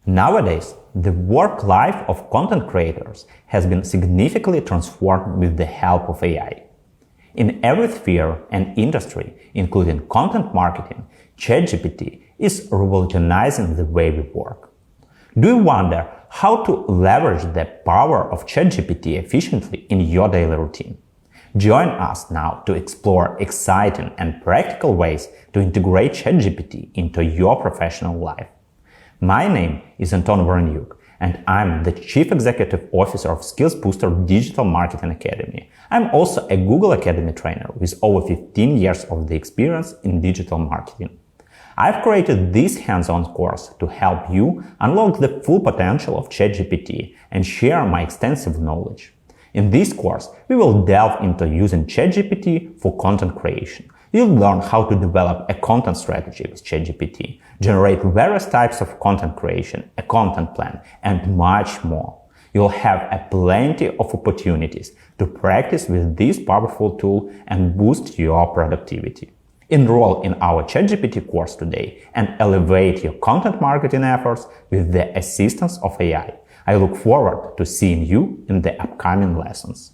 Nowadays, the work life of content creators has been significantly transformed with the help of AI. In every sphere and industry, including content marketing, ChatGPT is revolutionizing the way we work. Do you wonder how to leverage the power of ChatGPT efficiently in your daily routine? Join us now to explore exciting and practical ways to integrate ChatGPT into your professional life. My name is Anton Voronyuk, and I'm the Chief Executive Officer of Skills Booster Digital Marketing Academy. I'm also a Google Academy trainer with over 15 years of the experience in digital marketing. I've created this hands-on course to help you unlock the full potential of ChatGPT and share my extensive knowledge. In this course, we will delve into using ChatGPT for content creation. You'll learn how to develop a content strategy with ChatGPT, generate various types of content creation, a content plan, and much more. You'll have plenty of opportunities to practice with this powerful tool and boost your productivity. Enroll in our ChatGPT course today and elevate your content marketing efforts with the assistance of AI. I look forward to seeing you in the upcoming lessons.